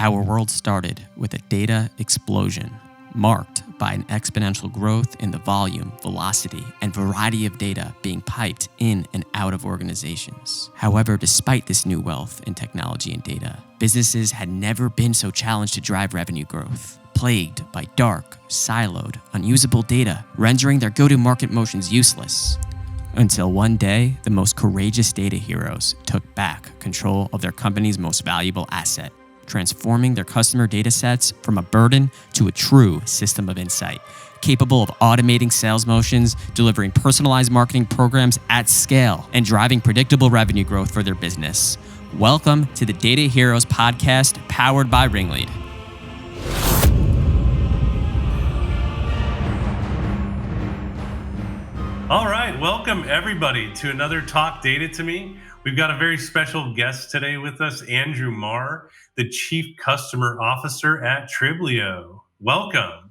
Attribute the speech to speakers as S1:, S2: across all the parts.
S1: Our world started with a data explosion, marked by an exponential growth in the volume, velocity, and variety of data being piped in and out of organizations. However, despite this new wealth in technology and data, businesses had never been so challenged to drive revenue growth, plagued by dark, siloed, unusable data, rendering their go-to-market motions useless. Until one day, the most courageous data heroes took back control of their company's most valuable asset, transforming their customer data sets from a burden to a true system of insight, capable of automating sales motions, delivering personalized marketing programs at scale, and driving predictable revenue growth for their business. Welcome to the Data Heroes podcast, powered by Ringlead.
S2: All right, welcome everybody to another Talk Data to Me. We've got a very special guest today with us, Andrew Mahr, the Chief Customer Officer at Triblio. Welcome.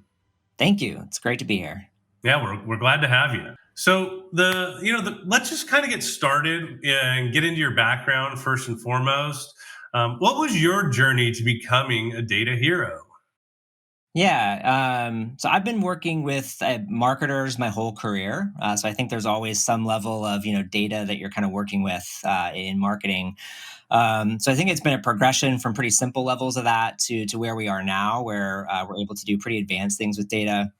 S3: Thank you. It's great to be here.
S2: Yeah, we're glad to have you. So let's just kind of get started and get into your background first and foremost. What was your journey to becoming a data hero?
S3: So I've been working with marketers my whole career. So I think there's always some level of data that you're kind of working with in marketing. So I think it's been a progression from pretty simple levels of that to where we are now, where we're able to do pretty advanced things with data.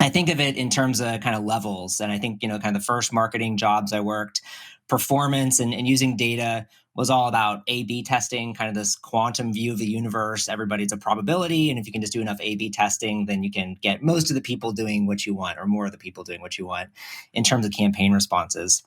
S3: I think of it in terms of kind of levels. And I think, kind of the first marketing jobs I worked, performance and using data was all about A/B testing, kind of this quantum view of the universe. Everybody's a probability. And if you can just do enough A/B testing, then you can get most of the people doing what you want, or more of the people doing what you want in terms of campaign responses.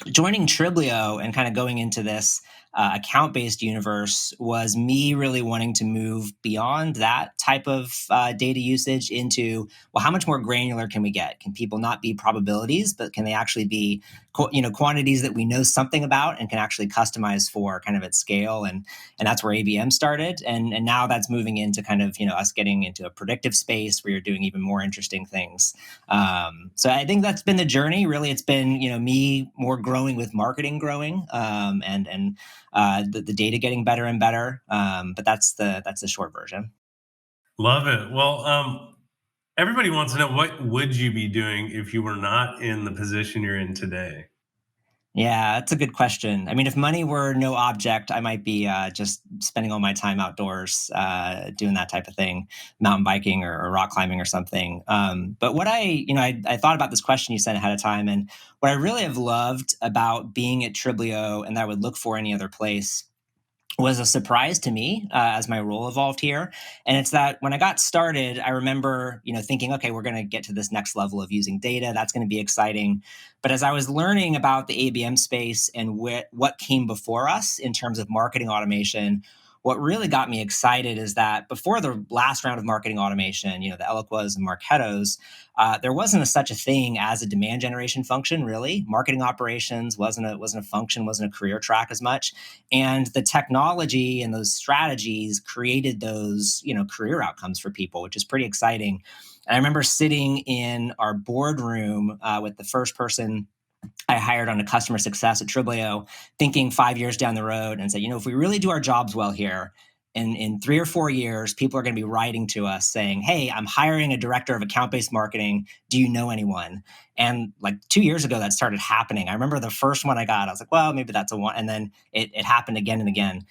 S3: Joining Triblio and kind of going into this account-based universe was me really wanting to move beyond that type of data usage into, well, how much more granular can we get? Can people not be probabilities, but can they actually be quantities that we know something about and can actually customize for kind of at scale? And that's where ABM started. And now that's moving into kind of us getting into a predictive space where you're doing even more interesting things. So I think that's been the journey. Really, it's been me more growing with marketing growing, and the data getting better and better. But that's the short version.
S2: Love it. Well, everybody wants to know, what would you be doing if you were not in the position you're in today?
S3: Yeah, that's a good question. I mean, if money were no object, I might be just spending all my time outdoors doing that type of thing, mountain biking or rock climbing or something. But what I thought about this question you sent ahead of time, and what I really have loved about being at Triblio and that I would look for any other place was a surprise to me as my role evolved here. And it's that when I got started, I remember, thinking, okay, we're going to get to this next level of using data. That's going to be exciting. But as I was learning about the ABM space and what came before us in terms of marketing automation, what really got me excited is that before the last round of marketing automation, the Eloquas and Marketos, there wasn't such a thing as a demand generation function. Really, marketing operations wasn't a function, wasn't a career track as much, and the technology and those strategies created those career outcomes for people, which is pretty exciting. And I remember sitting in our boardroom with the first person I hired on a customer success at Triblio, thinking 5 years down the road, and said, if we really do our jobs well here, in 3 or 4 years, people are going to be writing to us saying, hey, I'm hiring a director of account-based marketing. Do you know anyone? And like 2 years ago, that started happening. I remember the first one I got, I was like, well, maybe that's a one. And then it happened again and again.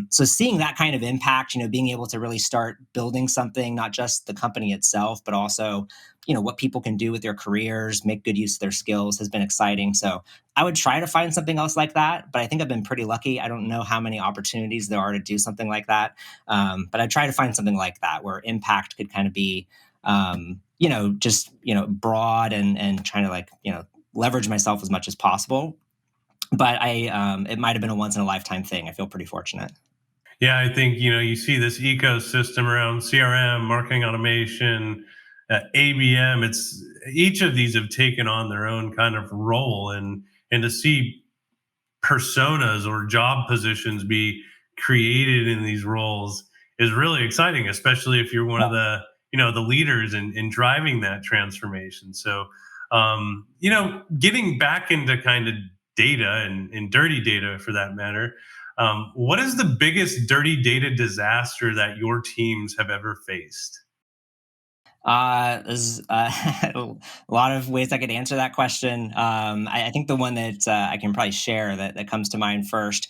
S3: So seeing that kind of impact, being able to really start building something, not just the company itself, but also, what people can do with their careers, make good use of their skills, has been exciting. So I would try to find something else like that, but I think I've been pretty lucky. I don't know how many opportunities there are to do something like that. But I try to find something like that where impact could kind of be, broad and trying to leverage myself as much as possible. But it might have been a once in a lifetime thing. I feel pretty fortunate.
S2: Yeah, I think, you see this ecosystem around CRM, marketing automation, ABM. It's each of these have taken on their own kind of role, and to see personas or job positions be created in these roles is really exciting, especially if you're one of the leaders in driving that transformation. So, getting back into kind of data and dirty data for that matter. What is the biggest dirty data disaster that your teams have ever faced?
S3: There's a lot of ways I could answer that question. I think the one that I can probably share that comes to mind first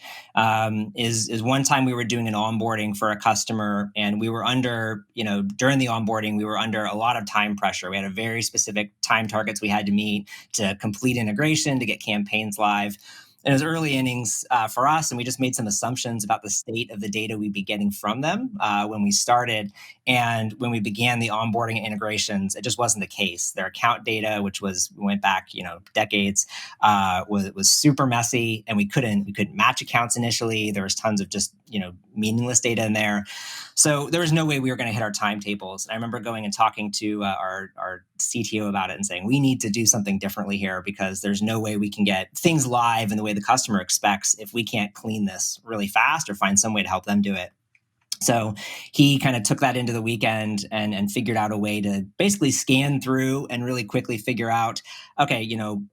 S3: is one time we were doing an onboarding for a customer, and we were under, during the onboarding, we were under a lot of time pressure. We had a very specific time targets we had to meet to complete integration, to get campaigns live. And it was early innings for us, and we just made some assumptions about the state of the data we'd be getting from them when we started. And when we began the onboarding and integrations, it just wasn't the case. Their account data, which went back, decades, was super messy, and we couldn't match accounts initially. There was tons of just meaningless data in there. So there was no way we were going to hit our timetables. And I remember going and talking to our CTO about it and saying, we need to do something differently here, because there's no way we can get things live in the way the customer expects if we can't clean this really fast or find some way to help them do it. So he kind of took that into the weekend and figured out a way to basically scan through and really quickly figure out, okay,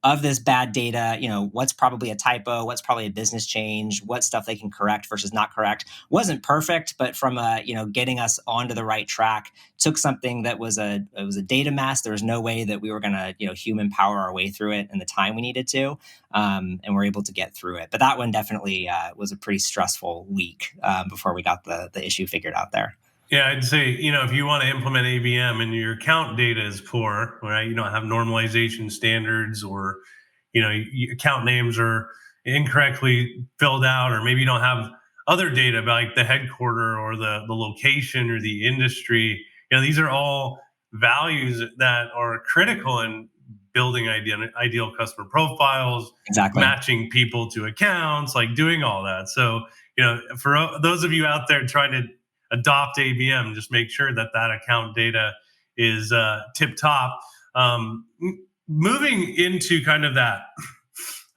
S3: of this bad data, what's probably a typo, what's probably a business change, what stuff they can correct versus not correct. Wasn't perfect, but from getting us onto the right track, took something that was a data mess. There was no way that we were going to human power our way through it in the time we needed to, and we're able to get through it. But that one definitely was a pretty stressful week before we got the issue figured out there.
S2: Yeah, I'd say, if you want to implement ABM and your account data is poor, right? You don't have normalization standards, or, account names are incorrectly filled out, or maybe you don't have other data like the headquarter or the location or the industry. These are all values that are critical in building ideal customer profiles,
S3: Exactly.
S2: matching people to accounts, like doing all that. So, for those of you out there trying to adopt ABM, just make sure that account data is tip top. Moving into kind of that,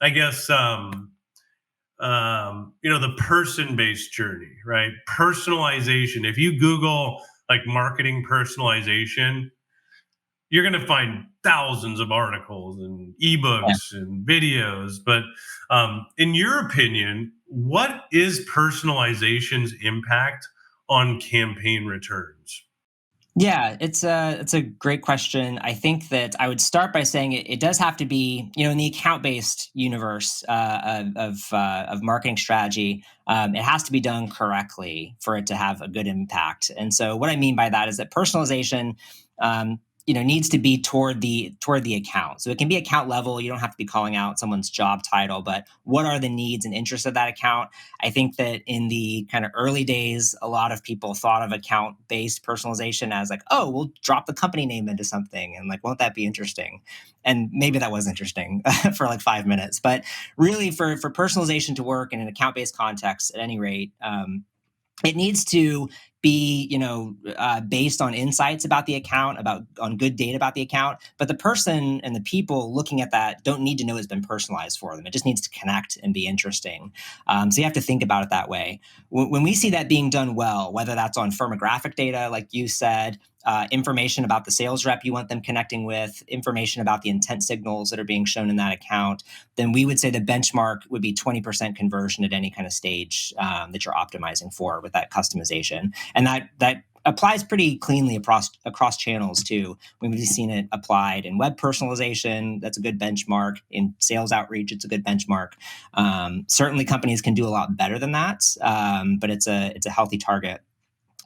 S2: I guess, the person-based journey, right? Personalization. If you Google like marketing personalization, you're going to find thousands of articles and ebooks and videos. But in your opinion, what is personalization's impact on campaign returns?
S3: Yeah, it's a great question. I think that I would start by saying it does have to be, in the account-based universe of marketing strategy. It has to be done correctly for it to have a good impact. And so, what I mean by that is that personalization, needs to be toward the account. So it can be account level. You don't have to be calling out someone's job title, but what are the needs and interests of that account? I think that in the kind of early days, a lot of people thought of account-based personalization as like, oh, we'll drop the company name into something, and like, won't that be interesting? And maybe that was interesting for like 5 minutes, but really for personalization to work in an account-based context, at any rate, it needs to be based on insights about the account, on good data about the account. But the person and the people looking at that don't need to know it's been personalized for them. It just needs to connect and be interesting. So you have to think about it that way. When we see that being done well, whether that's on firmographic data, like you said, information about the sales rep you want them connecting with, information about the intent signals that are being shown in that account, then we would say the benchmark would be 20% conversion at any kind of stage that you're optimizing for with that customization. And that applies pretty cleanly across channels too. We've seen it applied in web personalization. That's a good benchmark. In sales outreach, it's a good benchmark. Certainly, companies can do a lot better than that, but it's a healthy target.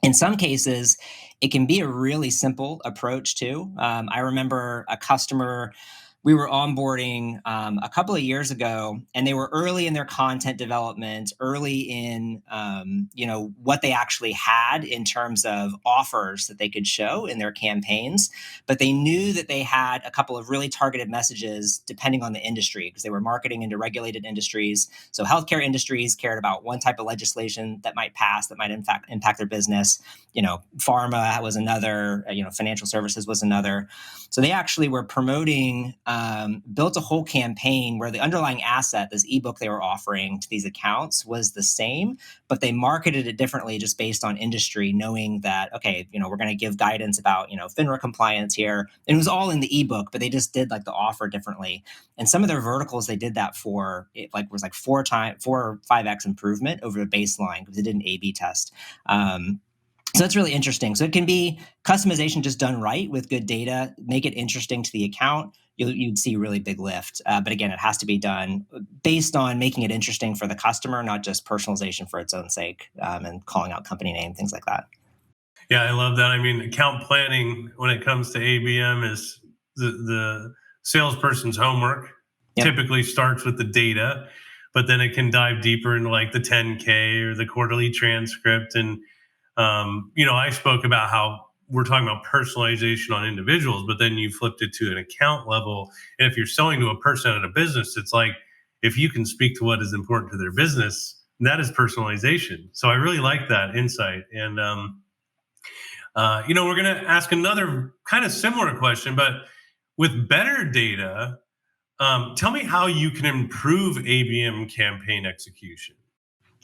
S3: In some cases, it can be a really simple approach too. I remember a customer we were onboarding a couple of years ago, and they were early in their content development, early in what they actually had in terms of offers that they could show in their campaigns. But they knew that they had a couple of really targeted messages depending on the industry, because they were marketing into regulated industries. So healthcare industries cared about one type of legislation that might pass, that might in fact impact their business. Pharma was another. Financial services was another. So they actually were promoting built a whole campaign where the underlying asset, this ebook they were offering to these accounts, was the same, but they marketed it differently just based on industry, knowing that, okay, we're going to give guidance about, FINRA compliance here. And it was all in the ebook, but they just did like the offer differently. And some of their verticals they did that for, it was like 4 or 5x improvement over the baseline because it did an A/B test. So that's really interesting. So it can be customization just done right with good data, make it interesting to the account. You'd see a really big lift. But again, it has to be done based on making it interesting for the customer, not just personalization for its own sake, and calling out company name, things like that.
S2: Yeah, I love that. I mean, account planning when it comes to ABM is the salesperson's homework.
S3: Yep.
S2: Typically starts with the data, but then it can dive deeper into like the 10K or the quarterly transcript. And I spoke about how we're talking about personalization on individuals, but then you flipped it to an account level. And if you're selling to a person at a business, it's like, if you can speak to what is important to their business, that is personalization. So I really like that insight. And, we're going to ask another kind of similar question, but with better data, tell me how you can improve ABM campaign execution.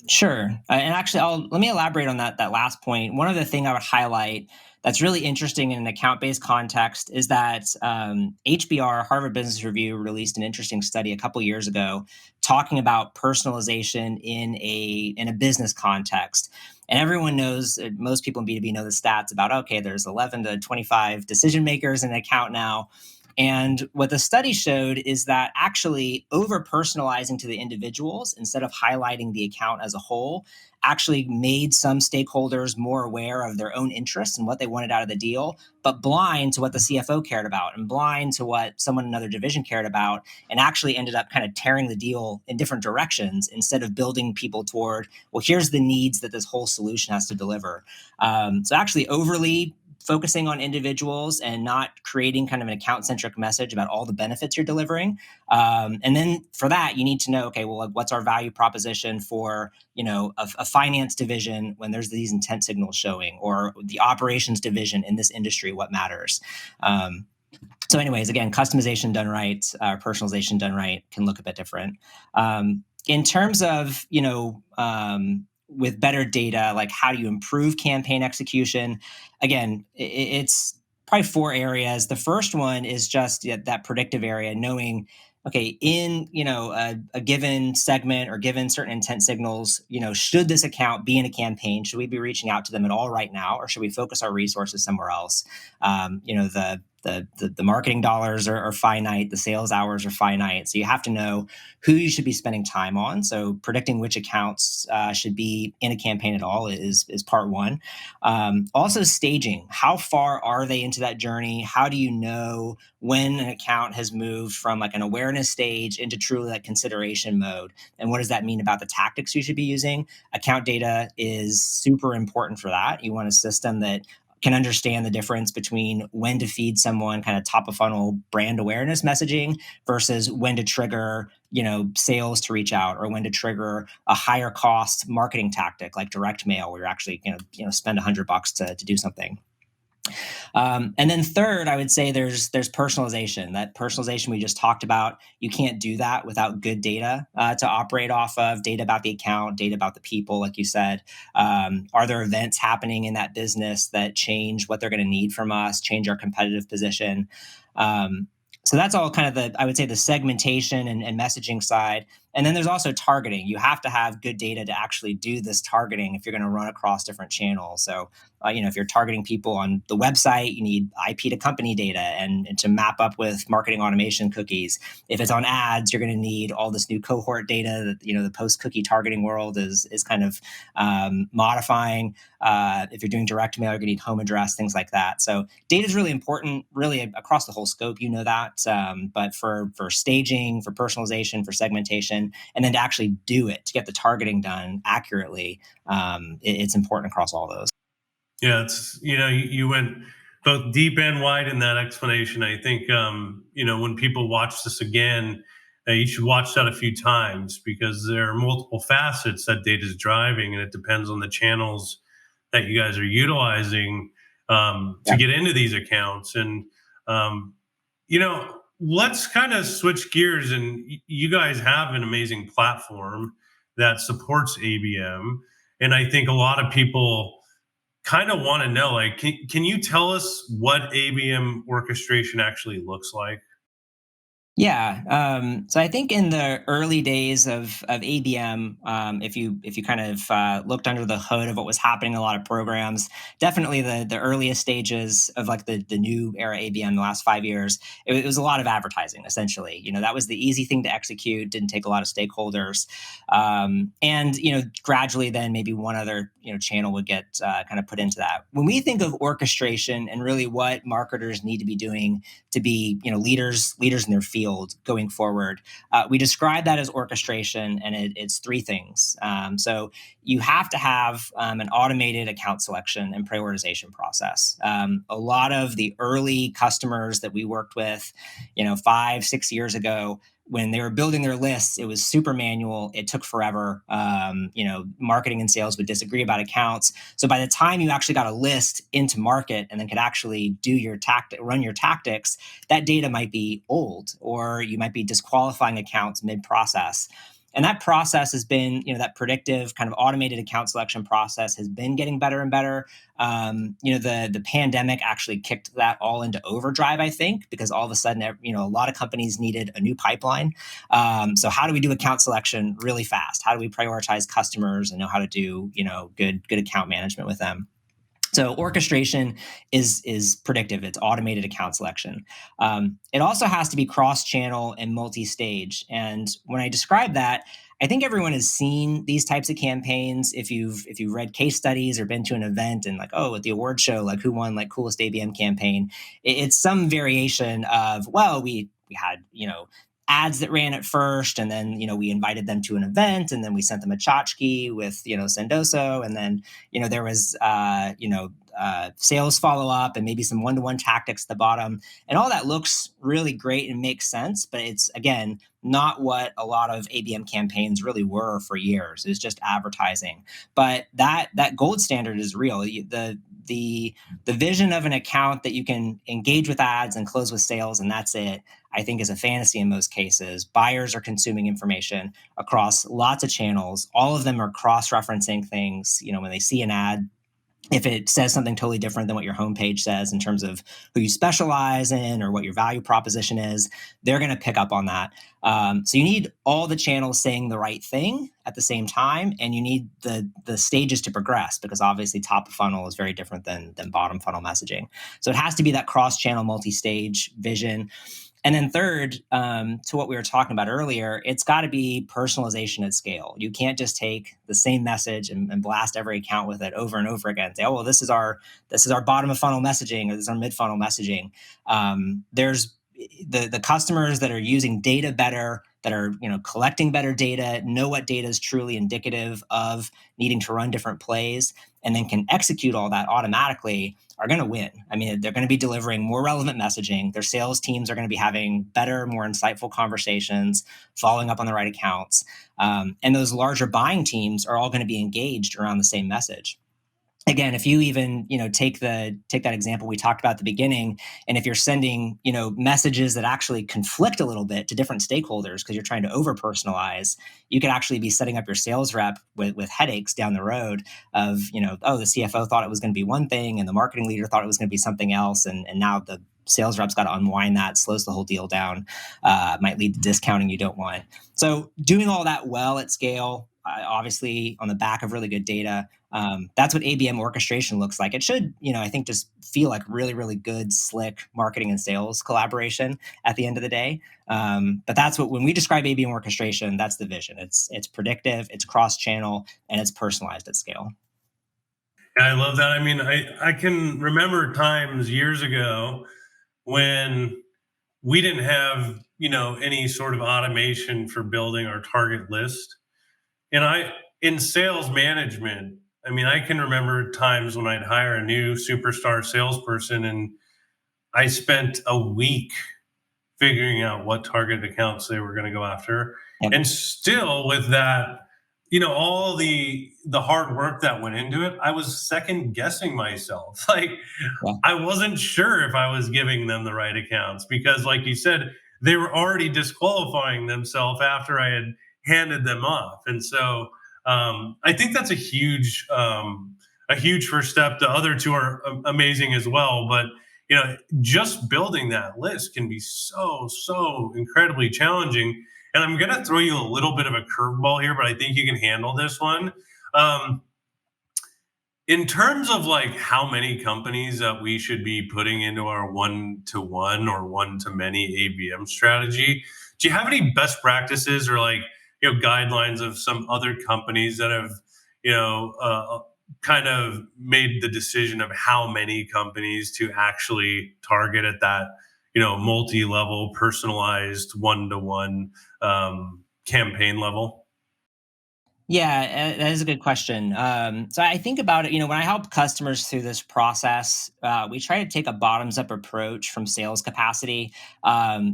S3: Sure. And actually, let me elaborate on that last point. One other thing I would highlight that's really interesting in an account-based context is that HBR, Harvard Business Review, released an interesting study a couple years ago talking about personalization in a business context. And everyone knows, most people in B2B know the stats about, okay, there's 11 to 25 decision makers in an account now. And what the study showed is that actually over personalizing to the individuals instead of highlighting the account as a whole actually made some stakeholders more aware of their own interests and what they wanted out of the deal, but blind to what the CFO cared about and blind to what someone in another division cared about, and actually ended up kind of tearing the deal in different directions instead of building people toward, well, here's the needs that this whole solution has to deliver. So actually overly focusing on individuals and not creating kind of an account-centric message about all the benefits you're delivering. And then for that, you need to know, okay, well, what's our value proposition for, a finance division when there's these intent signals showing, or the operations division in this industry, what matters? So anyways, again, customization done right, personalization done right can look a bit different. In terms of, with better data, like how do you improve campaign execution? Again, it's probably 4 areas. The first one is just that predictive area, knowing, okay, in a given segment or given certain intent signals, should this account be in a campaign? Should we be reaching out to them at all right now, or should we focus our resources somewhere else? The marketing dollars are finite, the sales hours are finite. So you have to know who you should be spending time on. So predicting which accounts should be in a campaign at all is part one. Also staging, how far are they into that journey? How do you know when an account has moved from like an awareness stage into truly like consideration mode? And what does that mean about the tactics you should be using? Account data is super important for that. You want a system that can understand the difference between when to feed someone kind of top of funnel brand awareness messaging versus when to trigger, sales to reach out, or when to trigger a higher cost marketing tactic like direct mail, where you're actually going to spend $100 to do something. And then third, I would say there's personalization. That personalization we just talked about, you can't do that without good data to operate off of, data about the account, data about the people, like you said. Are there events happening in that business that change what they're going to need from us, change our competitive position? So that's all kind of I would say the segmentation and messaging side. And then there's also targeting. You have to have good data to actually do this targeting if you're going to run across different channels. So, if you're targeting people on the website, you need IP to company data and to map up with marketing automation cookies. If it's on ads, you're going to need all this new cohort data that, the post-cookie targeting world is kind of modifying. If you're doing direct mail, you're going to need home address, things like that. So data is really important, really across the whole scope, that. But for staging, for personalization, for segmentation, and then to actually do it, to get the targeting done accurately, it's important across all those.
S2: Yeah, it's you went both deep and wide in that explanation. I think when people watch this again, you should watch that a few times, because there are multiple facets that data is driving, and it depends on the channels that you guys are utilizing to get into these accounts. And let's kind of switch gears. And you guys have an amazing platform that supports ABM. And I think a lot of people kind of want to know, like, can you tell us what ABM orchestration actually looks like?
S3: Yeah. So I think in the early days of ABM, if you kind of looked under the hood of what was happening in a lot of programs, definitely the earliest stages of like the new era ABM, the last 5 years, it was a lot of advertising. Essentially, that was the easy thing to execute. Didn't take a lot of stakeholders, and gradually then maybe one other channel would get kind of put into that. When we think of orchestration and really what marketers need to be doing to be leaders in their field going forward, we describe that as orchestration, and it's three things. So you have to have an automated account selection and prioritization process. A lot of the early customers that we worked with 5-6 years ago, when they were building their lists, it was super manual. It took forever. Marketing and sales would disagree about accounts. So by the time you actually got a list into market and then could actually run your tactics, that data might be old, or you might be disqualifying accounts mid-process. And that process has been, that predictive kind of automated account selection process has been getting better and better. The pandemic actually kicked that all into overdrive, I think, because all of a sudden, a lot of companies needed a new pipeline. So how do we do account selection really fast? How do we prioritize customers and know how to do, good account management with them? So orchestration is predictive. It's automated account selection. It also has to be cross-channel and multi-stage. And when I describe that, I think everyone has seen these types of campaigns. If you've read case studies or been to an event and like, oh, at the award show, like who won like coolest ABM campaign, it's some variation of, well, we had ads that ran at first, and then we invited them to an event, and then we sent them a tchotchke with Sendoso, and then there was sales follow up and maybe some one-to-one tactics at the bottom, and all that looks really great and makes sense, but it's again not what a lot of ABM campaigns really were for years. It was just advertising. But that gold standard is real. The vision of an account that you can engage with ads and close with sales, and that's it, I think is a fantasy in most cases. Buyers are consuming information across lots of channels. All of them are cross-referencing things. When they see an ad, if it says something totally different than what your homepage says in terms of who you specialize in or what your value proposition is, they're going to pick up on that. So you need all the channels saying the right thing at the same time, and you need the stages to progress, because obviously top of funnel is very different than bottom funnel messaging. So it has to be that cross-channel, multi-stage vision. And then third, to what we were talking about earlier, it's got to be personalization at scale. You can't just take the same message and blast every account with it over and over again. Say, oh, well, this is our bottom of funnel messaging, or this is our mid funnel messaging. There's the customers that are using data better, that are collecting better data, know what data is truly indicative of needing to run different plays, and then can execute all that automatically, are going to win. I mean, they're going to be delivering more relevant messaging. Their sales teams are going to be having better, more insightful conversations, following up on the right accounts. And those larger buying teams are all going to be engaged around the same message. Again, if you even take that example we talked about at the beginning, and if you're sending messages that actually conflict a little bit to different stakeholders because you're trying to over personalize, you could actually be setting up your sales rep with headaches down the road of oh, the CFO thought it was going to be one thing and the marketing leader thought it was going to be something else, and now the sales rep's got to unwind that, slows the whole deal down, might lead to discounting you don't want. So doing all that well at scale, obviously on the back of really good data, that's what ABM orchestration looks like. It should, I think, just feel like really, really good, slick marketing and sales collaboration at the end of the day. But that's when we describe ABM orchestration, that's the vision. It's predictive, it's cross-channel, and it's personalized at scale.
S2: Yeah, I love that. I mean, I can remember times years ago when we didn't have, any sort of automation for building our target list. And in sales management, I mean, I can remember times when I'd hire a new superstar salesperson and I spent a week figuring out what target accounts they were going to go after.
S3: Yep.
S2: And still with that, all the hard work that went into it, I was second guessing myself. Like,
S3: Yeah.
S2: I wasn't sure if I was giving them the right accounts because, like you said, they were already disqualifying themselves after I had handed them off. And so I think that's a huge first step. The other two are amazing as well, but just building that list can be so incredibly challenging. And I'm going to throw you a little bit of a curveball here, but I think you can handle this one. In terms of like how many companies that we should be putting into our one-to-one or one-to-many ABM strategy, do you have any best practices or like guidelines of some other companies that have kind of made the decision of how many companies to actually target at that multi-level personalized one-to-one campaign level?
S3: Yeah, that is a good question. So I think about it, when I help customers through this process, we try to take a bottoms up approach from sales capacity,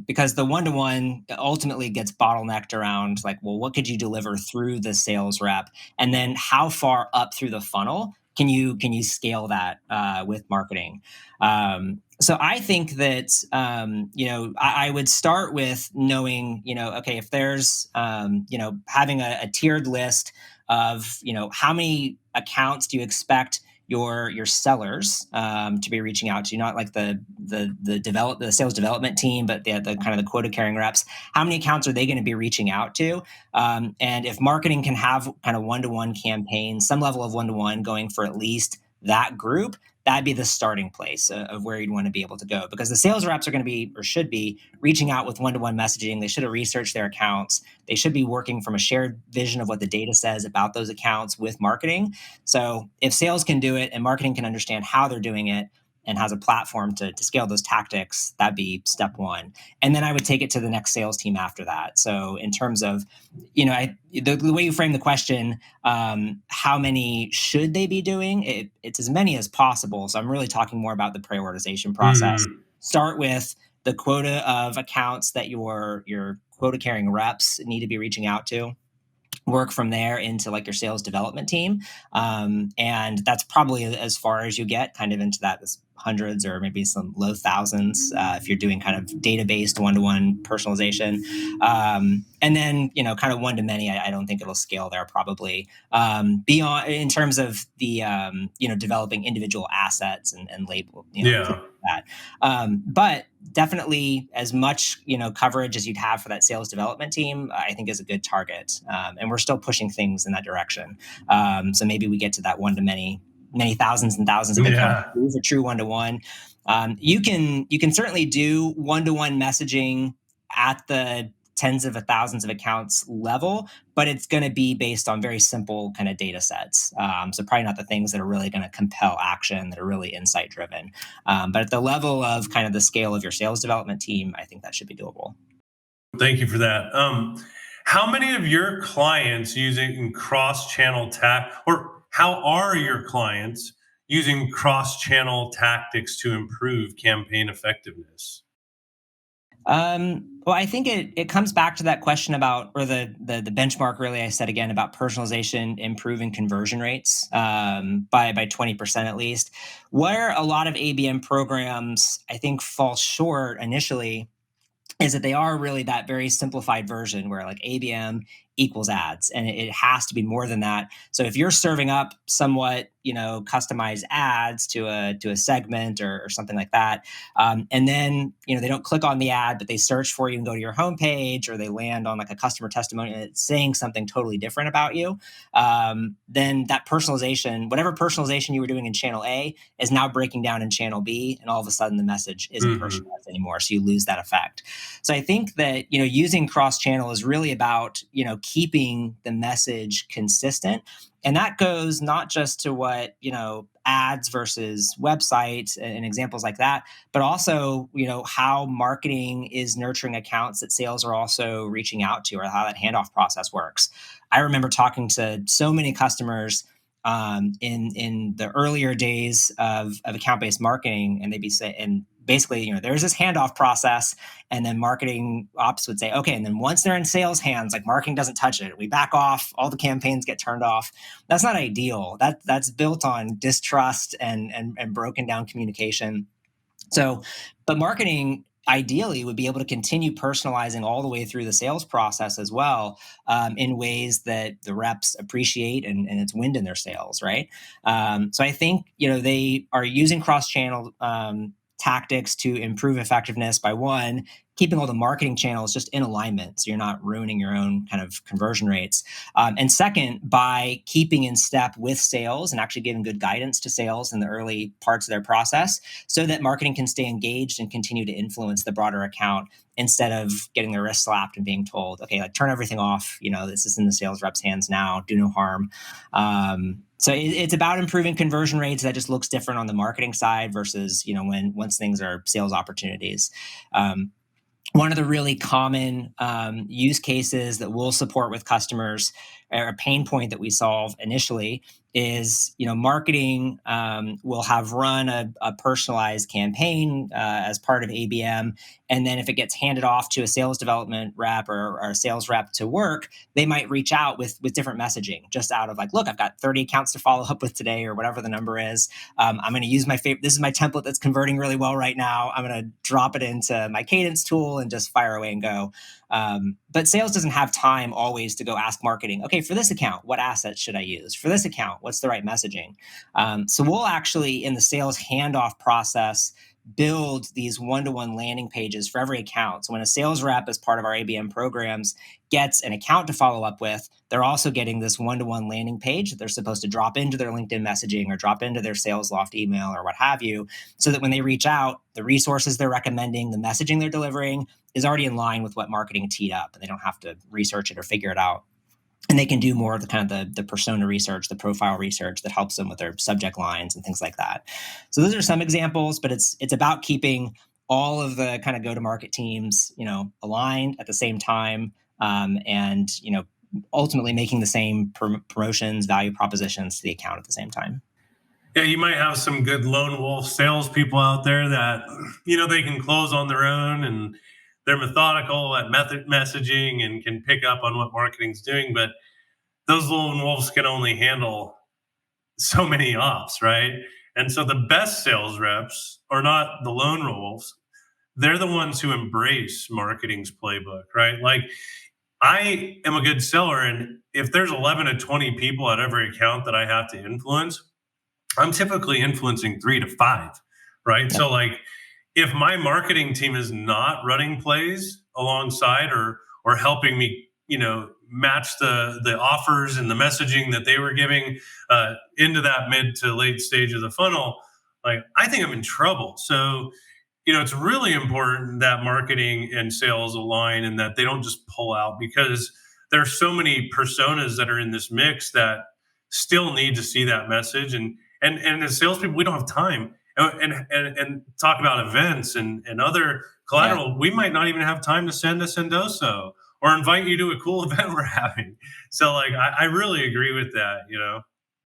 S3: because the one to one ultimately gets bottlenecked around like, well, what could you deliver through the sales rep? And then how far up through the funnel can you scale that with marketing? So I think that I would start with knowing, okay, if there's having a tiered list of how many accounts do you expect your sellers to be reaching out to, not like the sales development team, but the kind of the quota carrying reps. How many accounts are they going to be reaching out to? And if marketing can have kind of one-to-one campaigns, some level of one-to-one going for at least that group, that'd be the starting place of where you'd want to be able to go, because the sales reps are going to be, or should be, reaching out with one-to-one messaging. They should have researched their accounts. They should be working from a shared vision of what the data says about those accounts with marketing. So if sales can do it and marketing can understand how they're doing it and has a platform to scale those tactics, that'd be step one. And then I would take it to the next sales team after that. So in terms of, the way you frame the question, how many should they be doing? It's as many as possible. So I'm really talking more about the prioritization process. Start with the quota of accounts that your quota carrying reps need to be reaching out to. Work from there into like your sales development team, and that's probably as far as you get, kind of into that hundreds or maybe some low thousands if you're doing kind of data-based one-to-one personalization. And then kind of one-to-many, I don't think it'll scale there probably, beyond in terms of the developing individual assets and label that. But definitely as much coverage as you'd have for that sales development team, I think is a good target. And we're still pushing things in that direction. So maybe we get to that one-to-many, many thousands and thousands of accounts. It's a true one-to-one. You can certainly do one-to-one messaging at the tens of thousands of accounts level, but it's going to be based on very simple kind of data sets. So probably not the things that are really going to compel action, that are really insight driven. But at the level of kind of the scale of your sales development team, I think that should be doable.
S2: Thank you for that. How many of your clients using cross-channel or how are your clients using cross-channel tactics to improve campaign effectiveness?
S3: Well, I think it comes back to that question about, or the benchmark really, I said again, about personalization improving conversion rates by 20% at least. Where a lot of ABM programs, I think, fall short initially is that they are really that very simplified version where like ABM equals ads, and it has to be more than that. So if you're serving up somewhat customized ads to a segment or something like that, and then they don't click on the ad but they search for you and go to your homepage, or they land on like a customer testimonial and it's saying something totally different about you, then that personalization, whatever personalization you were doing in channel A, is now breaking down in channel B, and all of a sudden the message isn't personalized anymore, so you lose that effect. So I think that using cross-channel is really about keeping the message consistent, and that goes not just to what ads versus websites and examples like that, but also how marketing is nurturing accounts that sales are also reaching out to, or how that handoff process works. I remember talking to so many customers in the earlier days of account-based marketing, and they'd be saying, and basically, there's this handoff process, and then marketing ops would say, okay, and then once they're in sales hands, like marketing doesn't touch it. We back off, all the campaigns get turned off. That's not ideal. That's built on distrust and broken down communication. So, but marketing ideally would be able to continue personalizing all the way through the sales process as well, in ways that the reps appreciate and it's wind in their sails, right? So I think they are using cross-channel tactics to improve effectiveness by, one, keeping all the marketing channels just in alignment, so you're not ruining your own kind of conversion rates. And second, by keeping in step with sales and actually giving good guidance to sales in the early parts of their process, so that marketing can stay engaged and continue to influence the broader account, instead of getting their wrist slapped and being told, okay, like, turn everything off. This is in the sales rep's hands now. Do no harm. So it's about improving conversion rates. That just looks different on the marketing side versus once things are sales opportunities. One of the really common use cases that we'll support with customers, or a pain point that we solve initially, is marketing will have run a personalized campaign as part of ABM, and then if it gets handed off to a sales development rep or a sales rep to work, they might reach out with different messaging, just out of like, look, I've got 30 accounts to follow up with today, or whatever the number is. I'm going to use my favorite. This is my template that's converting really well right now. I'm going to drop it into my Cadence tool and just fire away and go. But sales doesn't have time always to go ask marketing, okay, for this account, what assets should I use? For this account, what's the right messaging? So we'll actually, in the sales handoff process, build these one-to-one landing pages for every account. So when a sales rep, as part of our ABM programs, gets an account to follow up with, they're also getting this one-to-one landing page that they're supposed to drop into their LinkedIn messaging or drop into their SalesLoft email or what have you, so that when they reach out, the resources they're recommending, the messaging they're delivering is already in line with what marketing teed up, and they don't have to research it or figure it out. And they can do more of the kind of the persona research, the profile research that helps them with their subject lines and things like that. So those are some examples, but it's about keeping all of the kind of go-to-market teams, aligned at the same time, and ultimately making the same promotions, value propositions to the account at the same time.
S2: Yeah, you might have some good lone wolf salespeople out there that they can close on their own, and they're methodical at messaging and can pick up on what marketing's doing. But those lone wolves can only handle so many ops, right? And so the best sales reps are not the lone wolves. They're the ones who embrace marketing's playbook, right? Like, I am a good seller, and if there's 11 to 20 people at every account that I have to influence, I'm typically influencing 3 to 5, right?
S3: Yep.
S2: So like, if my marketing team is not running plays alongside or helping me, match the offers and the messaging that they were giving into that mid to late stage of the funnel, like, I think I'm in trouble. So it's really important that marketing and sales align and that they don't just pull out, because there's so many personas that are in this mix that still need to see that message. And as salespeople, we don't have time. And talk about events and other collateral. Yeah. We might not even have time to send a Sendoso or invite you to a cool event we're having. So like, I really agree with that,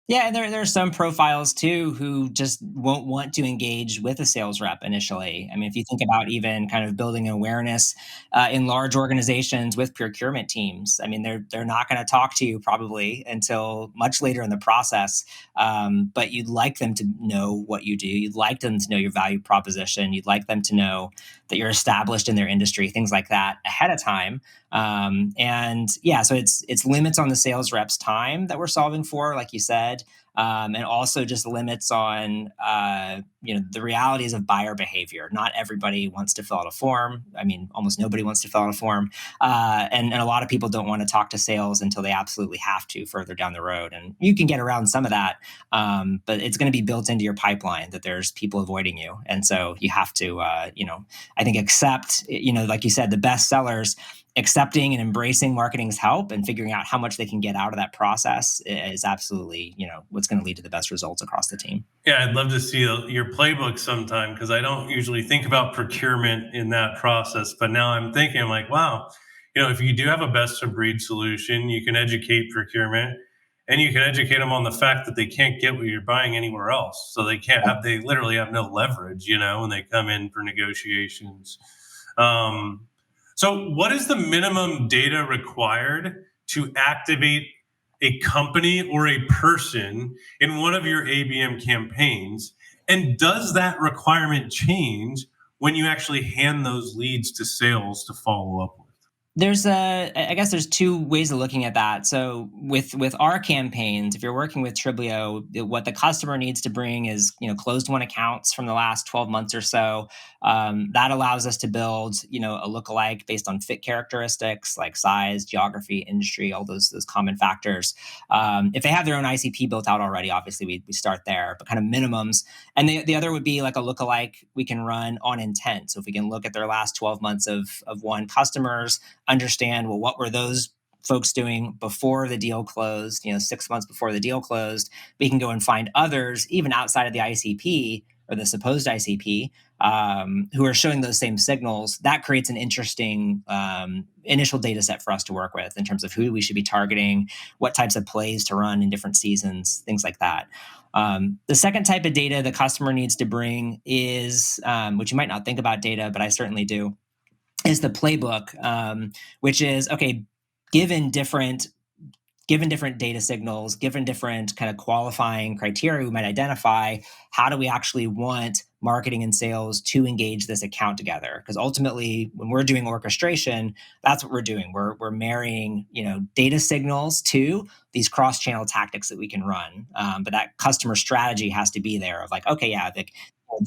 S3: Yeah, and there are some profiles too who just won't want to engage with a sales rep initially. I mean, if you think about even kind of building awareness in large organizations with procurement teams, I mean, they're not going to talk to you probably until much later in the process. But you'd like them to know what you do. You'd like them to know your value proposition. You'd like them to know that you're established in their industry, things like that ahead of time. And yeah, so it's limits on the sales rep's time that we're solving for, like you said. And also just limits on the realities of buyer behavior. Not everybody wants to fill out a form. I mean, almost nobody wants to fill out a form, and a lot of people don't want to talk to sales until they absolutely have to further down the road. And you can get around some of that, but it's going to be built into your pipeline that there's people avoiding you, and so you have to, I think, accept, like you said, the best sellers accepting and embracing marketing's help and figuring out how much they can get out of that process is absolutely, what's going to lead to the best results across the team.
S2: Yeah, I'd love to see your playbook sometime, because I don't usually think about procurement in that process. But now I'm thinking, like, wow, if you do have a best of breed solution, you can educate procurement, and you can educate them on the fact that they can't get what you're buying anywhere else. So they literally have no leverage, when they come in for negotiations. So what is the minimum data required to activate a company or a person in one of your ABM campaigns? And does that requirement change when you actually hand those leads to sales to follow up with?
S3: I guess there's two ways of looking at that. So with our campaigns, if you're working with Triblio, what the customer needs to bring is, closed won accounts from the last 12 months or so. That allows us to build, a lookalike based on fit characteristics like size, geography, industry, all those common factors. If they have their own ICP built out already, obviously we start there, but kind of minimums. And the other would be like a lookalike we can run on intent. So if we can look at their last 12 months of won customers, understand, well, what were those folks doing before the deal closed, 6 months before the deal closed. We can go and find others, even outside of the ICP or the supposed ICP, who are showing those same signals. That creates an interesting initial data set for us to work with in terms of who we should be targeting, what types of plays to run in different seasons, things like that. The second type of data the customer needs to bring is, which you might not think about data, but I certainly do, is the playbook, which is, okay, given different data signals, given different kind of qualifying criteria we might identify, how do we actually want marketing and sales to engage this account together? Because ultimately, when we're doing orchestration, that's what we're doing. We're marrying, data signals to these cross-channel tactics that we can run. But that customer strategy has to be there of like, okay, yeah,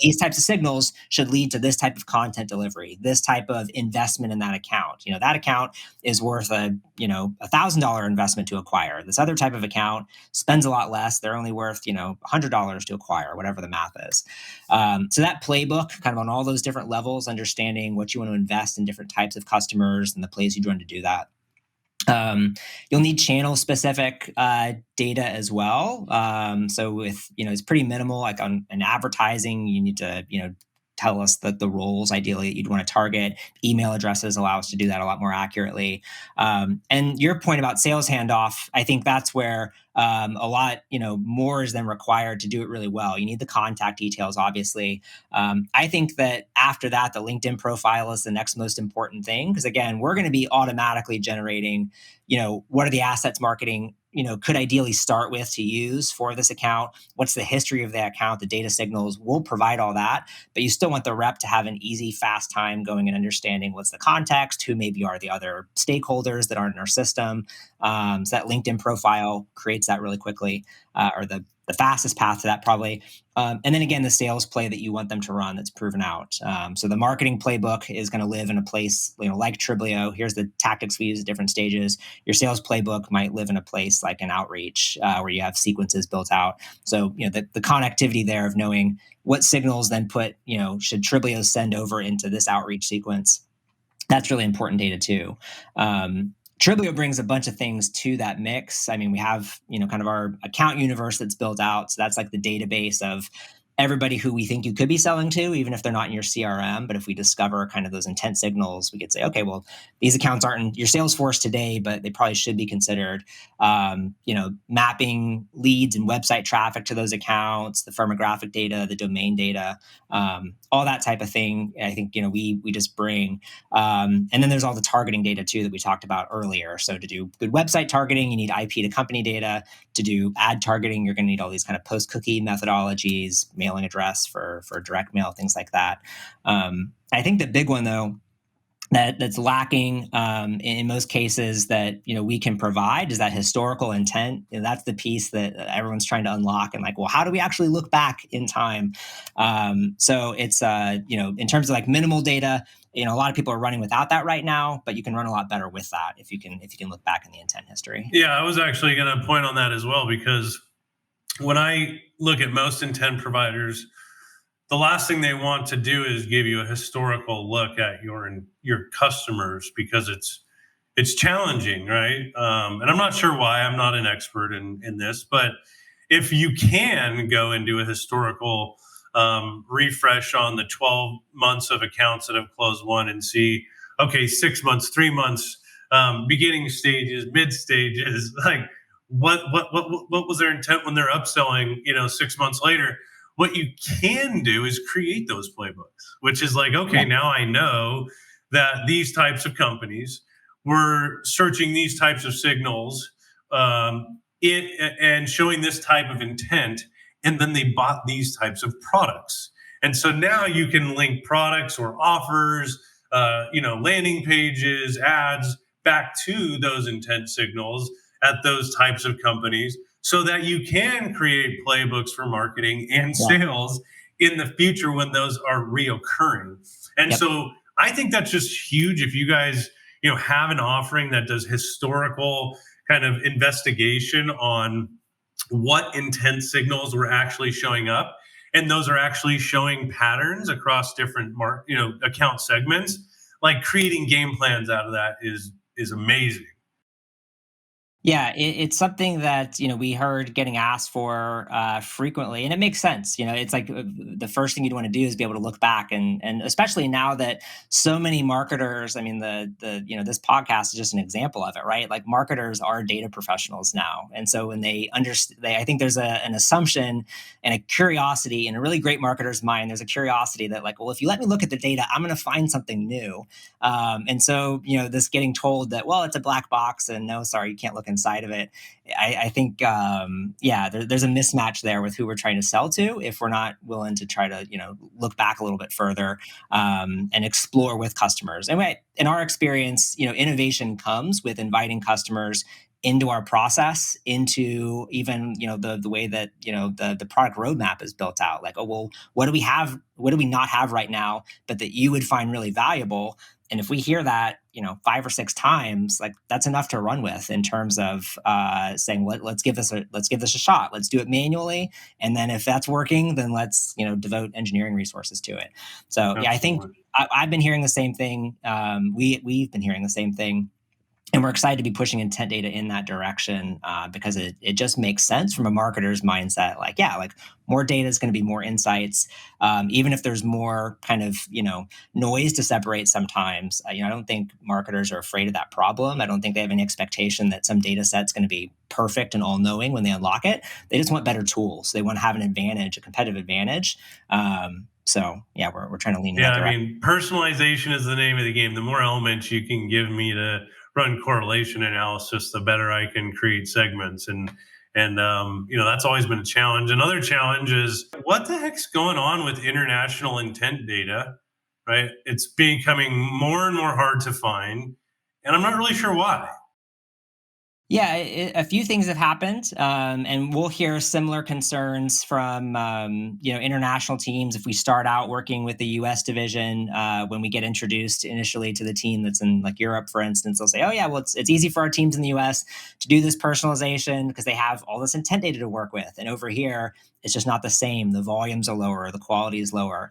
S3: these types of signals should lead to this type of content delivery, this type of investment in that account. That account is worth $1,000 investment to acquire. This other type of account spends a lot less. They're only worth, $100 to acquire, whatever the math is. So that playbook, kind of on all those different levels, understanding what you want to invest in different types of customers and the plays you'd run to do that. You'll need channel specific data as well. So with, it's pretty minimal, like on an advertising, you need to, tell us the roles ideally that you'd want to target. Email addresses allow us to do that a lot more accurately. And your point about sales handoff, I think that's where a lot, more is then required to do it really well. You need the contact details, obviously. I think that after that, the LinkedIn profile is the next most important thing. Because again, we're going to be automatically generating, what are the assets marketing could ideally start with to use for this account? What's the history of the account, the data signals? We'll provide all that, but you still want the rep to have an easy, fast time going and understanding what's the context, who maybe are the other stakeholders that aren't in our system. So that LinkedIn profile creates that really quickly, or the fastest path to that probably. And then again, the sales play that you want them to run that's proven out. So the marketing playbook is going to live in a place, like Triblio. Here's the tactics we use at different stages. Your sales playbook might live in a place like an outreach, where you have sequences built out. So, the connectivity there of knowing what signals then should Triblio send over into this outreach sequence. That's really important data too. Triblio brings a bunch of things to that mix. I mean, we have, kind of our account universe that's built out. So that's like the database of everybody who we think you could be selling to, even if they're not in your CRM. But if we discover kind of those intent signals, we could say, okay, well, these accounts aren't in your Salesforce today, but they probably should be considered. Mapping leads and website traffic to those accounts, the firmographic data, the domain data, all that type of thing. I think, we just bring. And then there's all the targeting data too that we talked about earlier. So to do good website targeting, you need IP to company data. To do ad targeting, you're going to need all these kind of post-cookie methodologies, mailing address for direct mail, things like that. I think the big one though, that's lacking in most cases that we can provide is that historical intent. That's the piece that everyone's trying to unlock, and like, well, how do we actually look back in time? So it's in terms of like minimal data, a lot of people are running without that right now, but you can run a lot better with that if you can look back in the intent history.
S2: Yeah, I was actually going to point on that as well, because when I look at most intent providers, the last thing they want to do is give you a historical look at your customers, because it's challenging, right? And I'm not sure why. I'm not an expert in this, but if you can go and do a historical refresh on the 12 months of accounts that have closed one and see, okay, 6 months, 3 months, beginning stages, mid stages, like what was their intent when they're upselling, 6 months later. What you can do is create those playbooks, which is like, okay, now I know that these types of companies were searching these types of signals and showing this type of intent, and then they bought these types of products. And so now you can link products or offers, landing pages, ads back to those intent signals at those types of companies so that you can create playbooks for marketing and
S3: Yeah.
S2: sales in the future when those are reoccurring. And
S3: Yep.
S2: so I think that's just huge. If you guys, have an offering that does historical kind of investigation on what intent signals were actually showing up, and those are actually showing patterns across different account segments, like creating game plans out of that is amazing.
S3: Yeah, it's something that we heard getting asked for frequently, and it makes sense. It's like the first thing you'd want to do is be able to look back, and especially now that so many marketers. I mean, the this podcast is just an example of it, right? Like marketers are data professionals now, and so when they understand, I think there's an assumption and a curiosity in a really great marketer's mind. There's a curiosity that like, well, if you let me look at the data, I'm going to find something new. And so, this getting told that, well, it's a black box and no, sorry, you can't look inside of it. I think, yeah, there's a mismatch there with who we're trying to sell to if we're not willing to try to, look back a little bit further and explore with customers. And in our experience, innovation comes with inviting customers into our process, into even the way that the product roadmap is built out. Like, oh well, what do we have? What do we not have right now, but that you would find really valuable? And if we hear that 5 or 6 times, like that's enough to run with in terms of saying let's give this a shot. Let's do it manually, and then if that's working, then let's devote engineering resources to it. So yeah, I think
S2: Absolutely.
S3: I've been hearing the same thing. We've been hearing the same thing, and we're excited to be pushing intent data in that direction because it just makes sense from a marketer's mindset. Like, yeah, like more data is going to be more insights, even if there's more kind of noise to separate. Sometimes, I don't think marketers are afraid of that problem. I don't think they have any expectation that some data set's going to be perfect and all knowing when they unlock it. They just want better tools. They want to have an advantage, a competitive advantage. So yeah, we're trying to lean in
S2: Yeah,
S3: that
S2: I
S3: direction.
S2: mean, personalization is the name of the game. The more elements you can give me to run correlation analysis, the better I can create segments. And that's always been a challenge. Another challenge is what the heck's going on with international intent data, right? It's becoming more and more hard to find, and I'm not really sure why.
S3: Yeah, a few things have happened, and we'll hear similar concerns from international teams if we start out working with the U.S. division. When we get introduced initially to the team that's in like Europe, for instance, they'll say, "Oh yeah, well it's easy for our teams in the U.S. to do this personalization because they have all this intent data to work with, and over here it's just not the same. The volumes are lower, the quality is lower."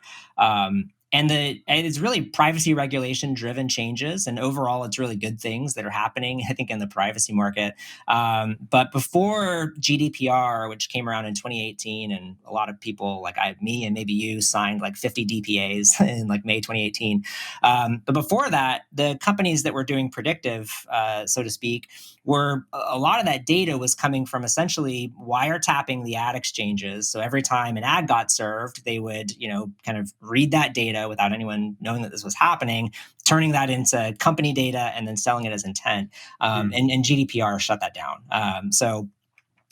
S3: And it's really privacy regulation driven changes, and overall it's really good things that are happening, I think, in the privacy market. But before GDPR, which came around in 2018, and a lot of people like me and maybe you signed like 50 DPAs in like May 2018. But before that, the companies that were doing predictive, so to speak, were a lot of that data was coming from essentially wiretapping the ad exchanges. So every time an ad got served, they would, kind of read that data without anyone knowing that this was happening, turning that into company data and then selling it as intent. And GDPR shut that down. So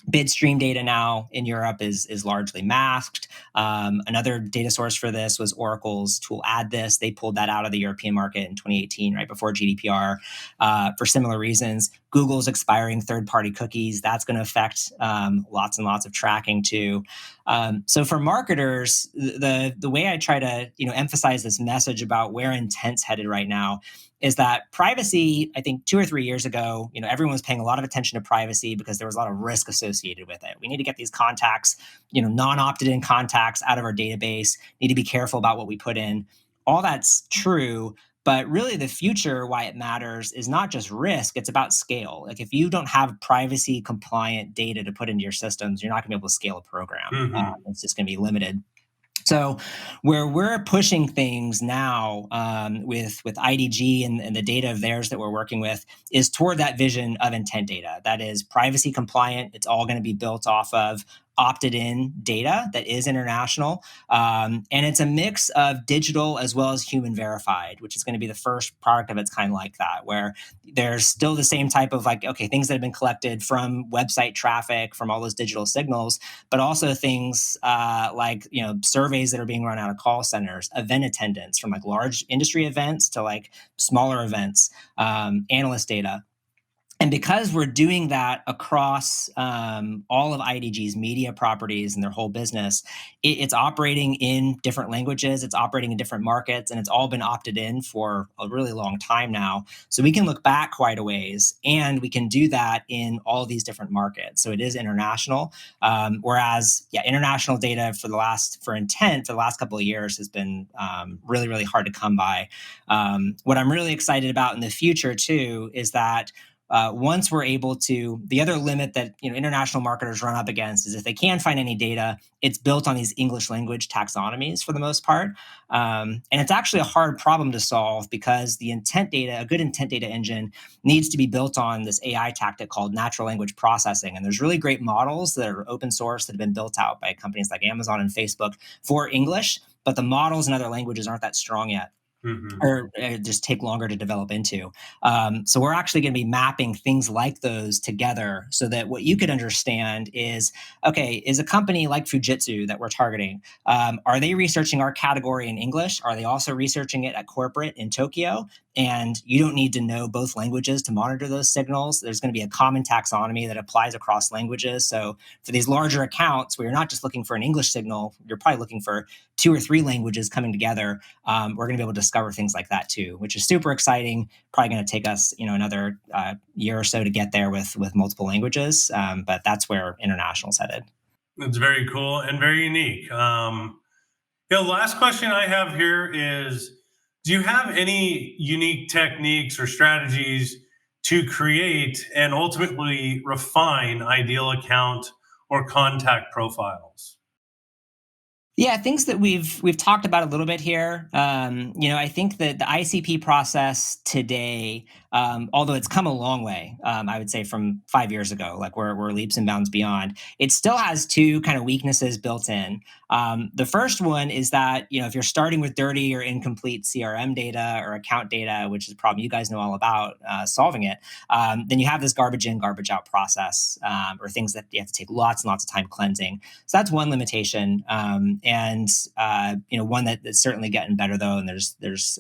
S3: bid stream data now in Europe is largely masked. Another data source for this was Oracle's tool AddThis. They pulled that out of the European market in 2018, right before GDPR, for similar reasons. Google's expiring third-party cookies. That's going to affect lots and lots of tracking too. So for marketers, the way I try to emphasize this message about where intent's headed right now is that privacy, I think 2 or 3 years ago, everyone was paying a lot of attention to privacy because there was a lot of risk associated with it. We need to get these contacts, non-opted in contacts out of our database, need to be careful about what we put in. All that's true, but really the future, why it matters is not just risk, it's about scale. Like if you don't have privacy compliant data to put into your systems, you're not gonna be able to scale a program.
S2: Hmm.
S3: It's just gonna be limited. So where we're pushing things now with IDG and the data of theirs that we're working with is toward that vision of intent data that is privacy compliant. It's all going to be built off of opted in data that is international. And it's a mix of digital as well as human verified, which is going to be the first product of its kind like that, where there's still the same type of like, okay, things that have been collected from website traffic, from all those digital signals, but also things like, surveys that are being run out of call centers, event attendance from like large industry events to like smaller events, analyst data. And because we're doing that across all of IDG's media properties and their whole business, it's operating in different languages, it's operating in different markets, and it's all been opted in for a really long time now. So we can look back quite a ways, and we can do that in all of these different markets. So it is international, whereas international data for intent for the last couple of years has been really, really hard to come by. What I'm really excited about in the future too is that once we're able to, the other limit that international marketers run up against is if they can find any data, it's built on these English language taxonomies for the most part, and it's actually a hard problem to solve because the intent data, a good intent data engine, needs to be built on this AI tactic called natural language processing. And there's really great models that are open source that have been built out by companies like Amazon and Facebook for English, but the models in other languages aren't that strong yet. Or just take longer to develop into. So we're actually going to be mapping things like those together so that what you could understand is, okay, is a company like Fujitsu that we're targeting, are they researching our category in English? Are they also researching it at corporate in Tokyo? And you don't need to know both languages to monitor those signals. There's going to be a common taxonomy that applies across languages. So for these larger accounts where you're not just looking for an English signal, you're probably looking for 2 or 3 languages coming together. We're going to be able to discover things like that too, which is super exciting. Probably going to take us, another year or so to get there with multiple languages. But that's where international is headed.
S2: It's very cool and very unique. The last question I have here is, do you have any unique techniques or strategies to create and ultimately refine ideal account or contact profiles?
S3: Yeah, things that we've talked about a little bit here. I think that the ICP process today, although it's come a long way, I would say from 5 years ago, like we're leaps and bounds beyond. It still has 2 kind of weaknesses built in. The first one is that if you're starting with dirty or incomplete CRM data or account data, which is a problem you guys know all about, solving it, then you have this garbage in, garbage out process, or things that you have to take lots and lots of time cleansing. So that's one limitation. And one that's certainly getting better though, and there's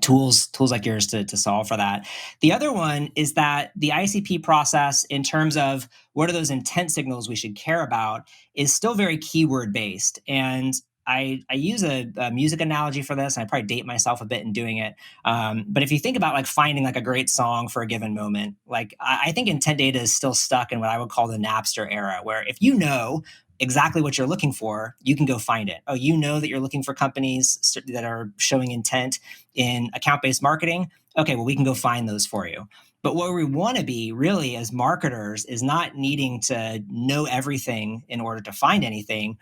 S3: tools like yours to solve for that. The other one is that the ICP process, in terms of what are those intent signals we should care about, is still very keyword based. And I use a music analogy for this, and I probably date myself a bit in doing it. But if you think about like finding like a great song for a given moment, like I think intent data is still stuck in what I would call the Napster era, where if you know exactly what you're looking for, you can go find it. Oh, you know that you're looking for companies that are showing intent in account-based marketing. Okay, well, we can go find those for you. But what we want to be really as marketers is not needing to know everything in order to find anything.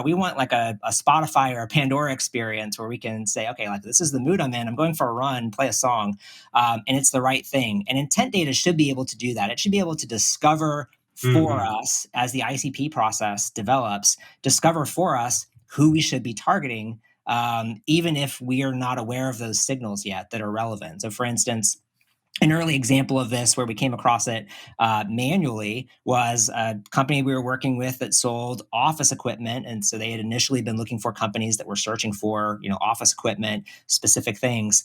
S3: We want like a Spotify or a Pandora experience where we can say, okay, like this is the mood I'm in. I'm going for a run, play a song, and it's the right thing. And intent data should be able to do that. It should be able to discover for us as the ICP process develops, discover for us who we should be targeting, even if we are not aware of those signals yet that are relevant. So for instance, an early example of this where we came across it manually was a company we were working with that sold office equipment. And so they had initially been looking for companies that were searching for, office equipment, specific things.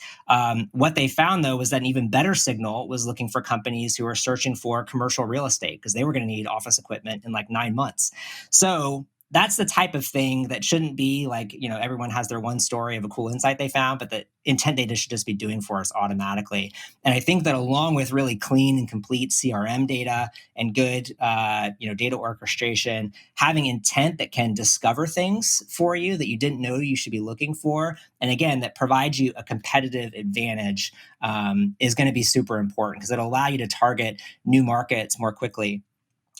S3: What they found, though, was that an even better signal was looking for companies who were searching for commercial real estate because they were going to need office equipment in like 9 months. So that's the type of thing that shouldn't be like, everyone has their one story of a cool insight they found, but that intent data should just be doing for us automatically. And I think that along with really clean and complete CRM data and good, data orchestration, having intent that can discover things for you that you didn't know you should be looking for, and again, that provides you a competitive advantage, is going to be super important because it'll allow you to target new markets more quickly.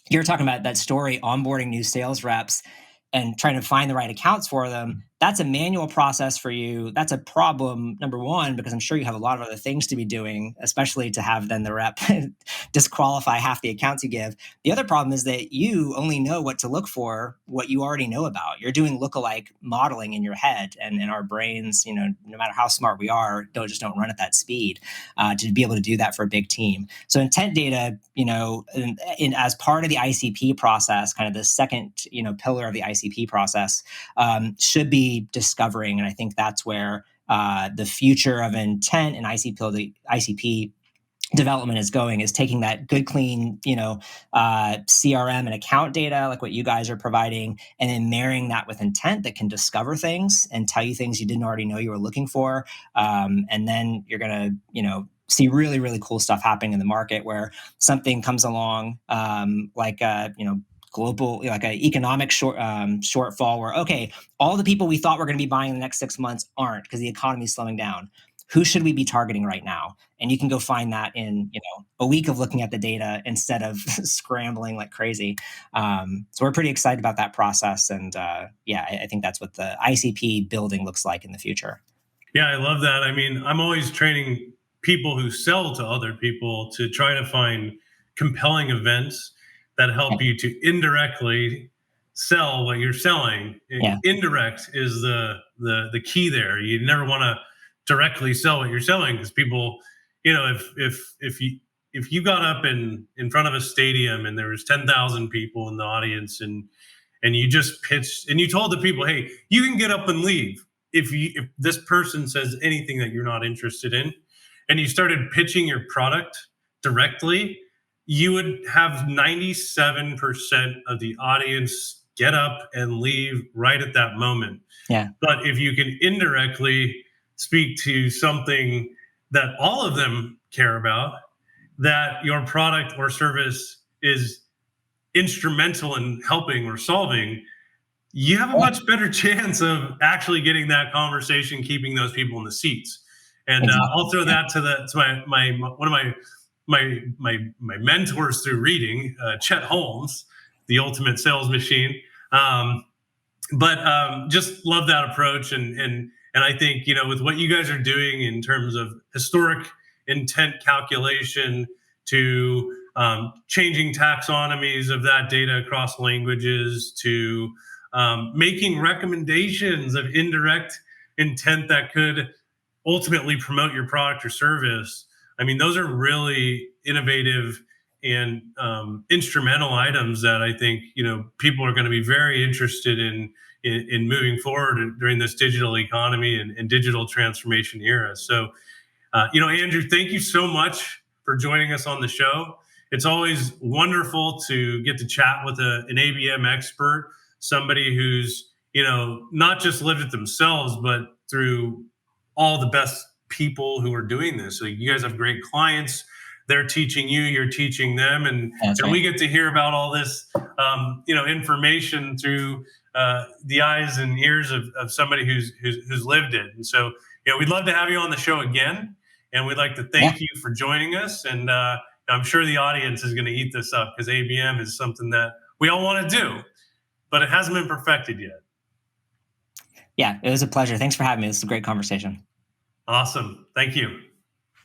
S3: You're talking about that story, onboarding new sales reps and trying to find the right accounts for them. that's a manual process for you. That's a problem, number one, because I'm sure you have a lot of other things to be doing, especially to have then the rep disqualify half the accounts you give. The other problem is that you only know what to look for, what you already know about. You're doing lookalike modeling in your head, and our brains, no matter how smart we are, don't run at that speed to be able to do that for a big team. So intent data, as part of the ICP process, kind of the second, pillar of the ICP process, should be discovering. And I think that's where the future of intent and ICP development is going, is taking that good, clean, CRM and account data, like what you guys are providing, and then marrying that with intent that can discover things and tell you things you didn't already know you were looking for. And then you're going to, see really, really cool stuff happening in the market where something comes along, global, like an economic shortfall where, okay, all the people we thought were going to be buying in the next 6 months aren't because the economy is slowing down. Who should we be targeting right now? And you can go find that in a week of looking at the data instead of scrambling like crazy. So we're pretty excited about that process. And I think that's what the ICP building looks like in the future.
S2: Yeah, I love that. I mean, I'm always training people who sell to other people to try to find compelling events that help you to indirectly sell what you're selling.
S3: Yeah.
S2: Indirect is the key there. You never want to directly sell what you're selling, because people, if you got up in front of a stadium and there was 10,000 people in the audience, and you just pitched and you told the people, hey, you can get up and leave if this person says anything that you're not interested in, and you started pitching your product directly, you would have 97% of the audience get up and leave right at that moment.
S3: Yeah.
S2: But if you can indirectly speak to something that all of them care about, that your product or service is instrumental in helping or solving, you have a much better chance of actually getting that conversation, keeping those people in the seats. And
S3: Exactly.
S2: I'll throw that to one of my mentors through reading, Chet Holmes, The Ultimate Sales Machine. Just love that approach, and I think with what you guys are doing in terms of historic intent calculation to changing taxonomies of that data across languages to making recommendations of indirect intent that could ultimately promote your product or service. I mean, those are really innovative and instrumental items that I think people are going to be very interested in moving forward during this digital economy and digital transformation era. So, Andrew, thank you so much for joining us on the show. It's always wonderful to get to chat with an ABM expert, somebody who's not just lived it themselves, but through all the best people who are doing this. So you guys have great clients. They're teaching you, you're teaching them, and we get to hear about all this, information through the eyes and ears of somebody who's lived it. And so, we'd love to have you on the show again, and we'd like to thank you for joining us. And I'm sure the audience is going to eat this up, because ABM is something that we all want to do, but it hasn't been perfected yet.
S3: Yeah, it was a pleasure. Thanks for having me. This is a great conversation.
S2: Awesome. Thank you.